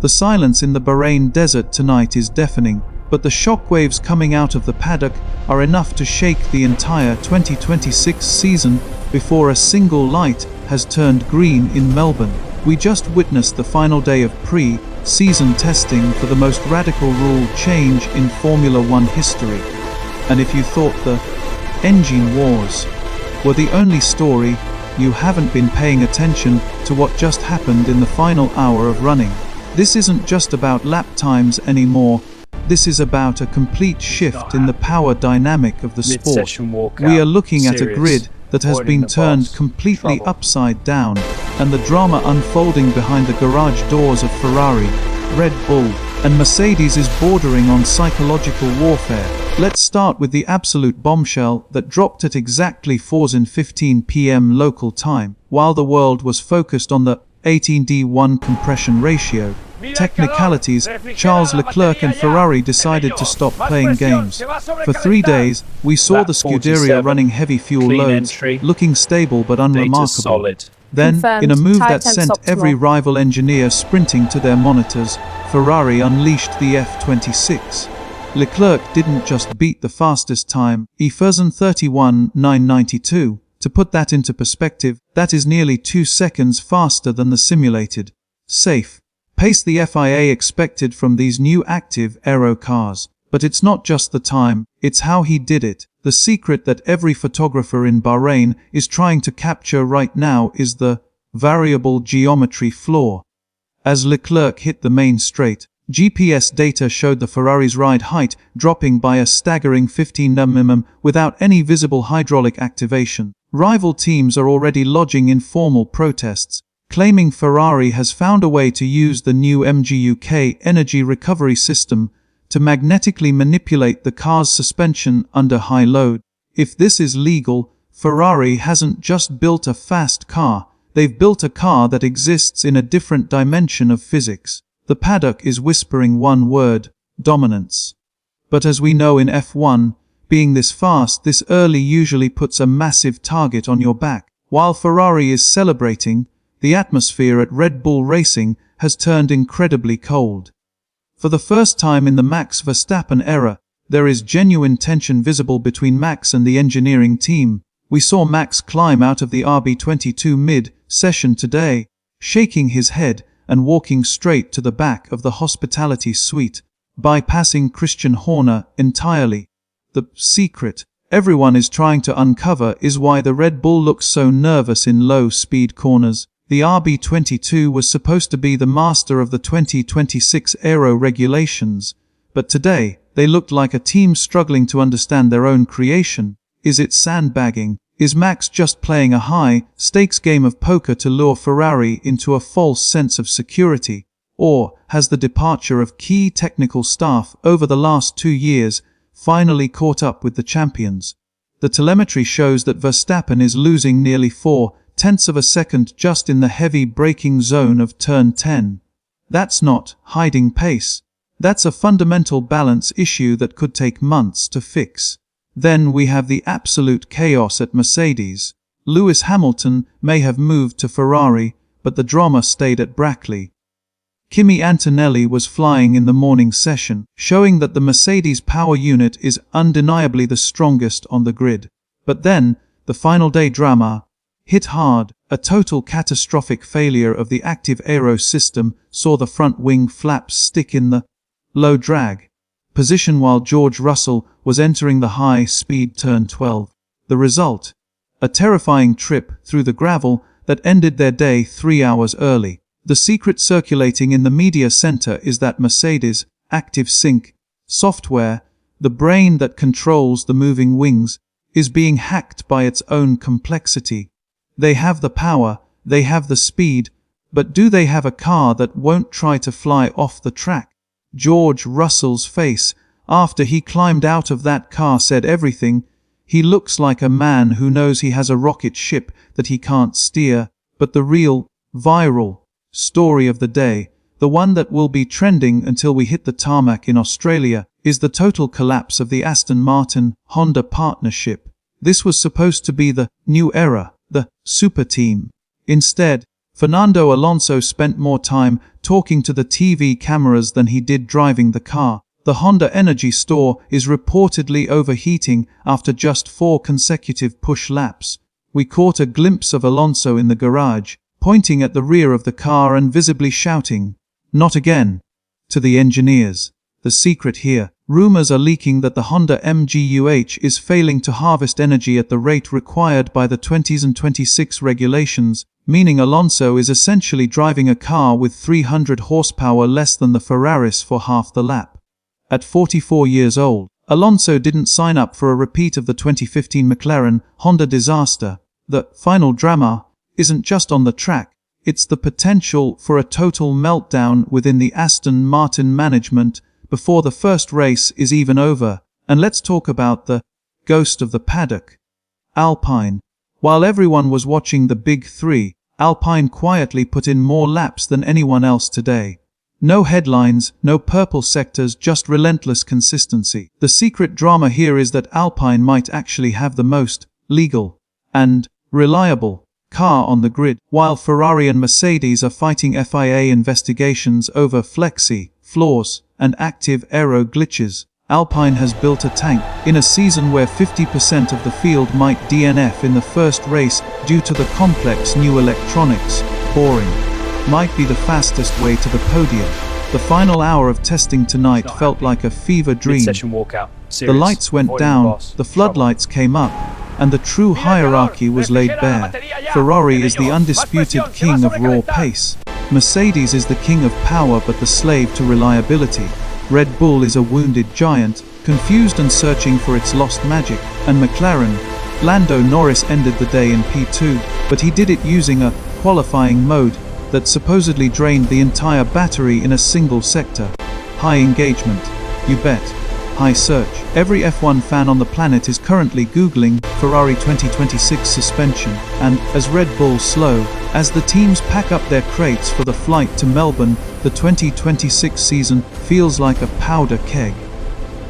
The silence in the Bahrain desert tonight is deafening, but the shockwaves coming out of the paddock are enough to shake the entire 2026 season before a single light has turned green in Melbourne. We just witnessed the final day of pre-season testing for the most radical rule change in Formula One history. And if you thought the engine wars were the only story, you haven't been paying attention to what just happened in the final hour of running. This isn't just about lap times anymore. This is about a complete shift in the power dynamic of the sport. We are looking at a grid that has been turned completely upside down, and the drama unfolding behind the garage doors of Ferrari, Red Bull, and Mercedes is bordering on psychological warfare. Let's start with the absolute bombshell that dropped at exactly 4:15 p.m. local time, while the world was focused on the 18:1 compression ratio. Technicalities, Charles Leclerc and Ferrari decided to stop playing games. For 3 days, we saw the Scuderia running heavy fuel loads, looking stable but unremarkable. Then, in a move that sent every rival engineer sprinting to their monitors, Ferrari unleashed the F26. Leclerc didn't just beat the fastest time, E-Fersen 31.992. To put that into perspective, that is nearly 2 seconds faster than the simulated safe pace the FIA expected from these new active Aero cars. But it's not just the time, it's how he did it. The secret that every photographer in Bahrain is trying to capture right now is the variable geometry flaw. As Leclerc hit the main straight, GPS data showed the Ferrari's ride height dropping by a staggering 15 mm without any visible hydraulic activation. Rival teams are already lodging informal protests, claiming Ferrari has found a way to use the new MGUK energy recovery system to magnetically manipulate the car's suspension under high load. If this is legal, Ferrari hasn't just built a fast car, they've built a car that exists in a different dimension of physics. The paddock is whispering one word: dominance. But as we know in F1, being this fast this early usually puts a massive target on your back. While Ferrari is celebrating, the atmosphere at Red Bull Racing has turned incredibly cold. For the first time in the Max Verstappen era, there is genuine tension visible between Max and the engineering team. We saw Max climb out of the RB22 mid-session today, shaking his head and walking straight to the back of the hospitality suite, bypassing Christian Horner entirely. The secret everyone is trying to uncover is why the Red Bull looks so nervous in low-speed corners. The RB22 was supposed to be the master of the 2026 Aero regulations, but today, they looked like a team struggling to understand their own creation. Is it sandbagging? Is Max just playing a high-stakes game of poker to lure Ferrari into a false sense of security? Or has the departure of key technical staff over the last 2 years finally caught up with the champions? The telemetry shows that Verstappen is losing nearly 0.4 of a second just in the heavy braking zone of turn 10. That's not hiding pace. That's a fundamental balance issue that could take months to fix. Then we have the absolute chaos at Mercedes. Lewis Hamilton may have moved to Ferrari, but the drama stayed at Brackley. Kimi Antonelli was flying in the morning session, showing that the Mercedes power unit is undeniably the strongest on the grid. But then, the final day drama hit hard. A total catastrophic failure of the active Aero system saw the front wing flaps stick in the low drag position while George Russell was entering the high-speed turn 12. The result? A terrifying trip through the gravel that ended their day 3 hours early. The secret circulating in the media center is that Mercedes' active sync software, the brain that controls the moving wings, is being hacked by its own complexity. They have the power, they have the speed, but do they have a car that won't try to fly off the track? George Russell's face, after he climbed out of that car, said everything. He looks like a man who knows he has a rocket ship that he can't steer. But the real, viral story of the day, the one that will be trending until we hit the tarmac in Australia, is the total collapse of the Aston Martin-Honda partnership. This was supposed to be the new era, the super team. Instead, Fernando Alonso spent more time talking to the TV cameras than he did driving the car. The Honda energy store is reportedly overheating after just 4 consecutive push laps. We caught a glimpse of Alonso in the garage, pointing at the rear of the car and visibly shouting, "Not again!" to the engineers. The secret here: rumors are leaking that the Honda MGU-H is failing to harvest energy at the rate required by the 2026 regulations, meaning Alonso is essentially driving a car with 300 horsepower less than the Ferraris for half the lap. At 44 years old, Alonso didn't sign up for a repeat of the 2015 McLaren Honda disaster. The final drama isn't just on the track, it's the potential for a total meltdown within the Aston Martin management before the first race is even over. And let's talk about the ghost of the paddock, Alpine. While everyone was watching the Big Three, Alpine quietly put in more laps than anyone else today. No headlines, no purple sectors, just relentless consistency. The secret drama here is that Alpine might actually have the most legal and reliable car on the grid, while Ferrari and Mercedes are fighting FIA investigations over flexi, flaws, and active Aero glitches. Alpine has built a tank in a season where 50% of the field might DNF in the first race due to the complex new electronics. Boring might be the fastest way to the podium. The final hour of testing tonight felt like a fever dream. The lights went down, the floodlights came up, and the true hierarchy was laid bare. Ferrari is the undisputed king of raw pace. Mercedes is the king of power but the slave to reliability. Red Bull is a wounded giant, confused and searching for its lost magic. And McLaren, Lando Norris ended the day in P2, but he did it using a qualifying mode that supposedly drained the entire battery in a single sector. High engagement, you bet. High search. Every F1 fan on the planet is currently Googling Ferrari 2026 suspension, and as Red Bull slow, as the teams pack up their crates for the flight to Melbourne, the 2026 season feels like a powder keg.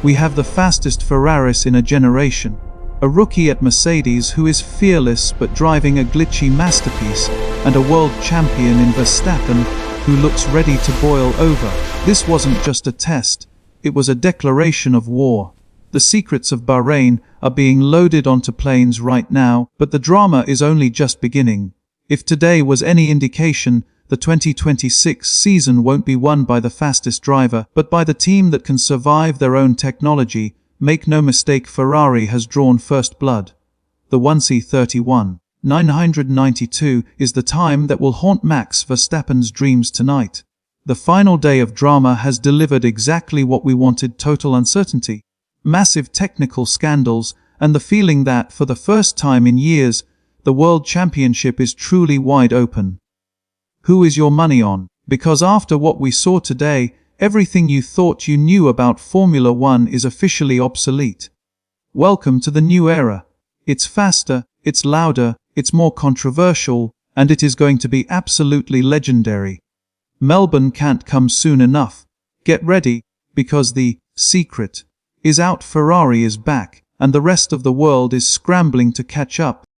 We have the fastest Ferraris in a generation, a rookie at Mercedes who is fearless but driving a glitchy masterpiece, and a world champion in Verstappen who looks ready to boil over. This wasn't just a test, it was a declaration of war. The secrets of Bahrain are being loaded onto planes right now, but the drama is only just beginning. If today was any indication, the 2026 season won't be won by the fastest driver, but by the team that can survive their own technology. Make no mistake, Ferrari has drawn first blood. The 1C31 992 is the time that will haunt Max Verstappen's dreams tonight. The final day of drama has delivered exactly what we wanted: total uncertainty, massive technical scandals, and the feeling that, for the first time in years, the World Championship is truly wide open. Who is your money on? Because after what we saw today, everything you thought you knew about Formula One is officially obsolete. Welcome to the new era. It's faster, it's louder, it's more controversial, and it is going to be absolutely legendary. Melbourne can't come soon enough. Get ready, because the secret is out. Ferrari is back, and the rest of the world is scrambling to catch up.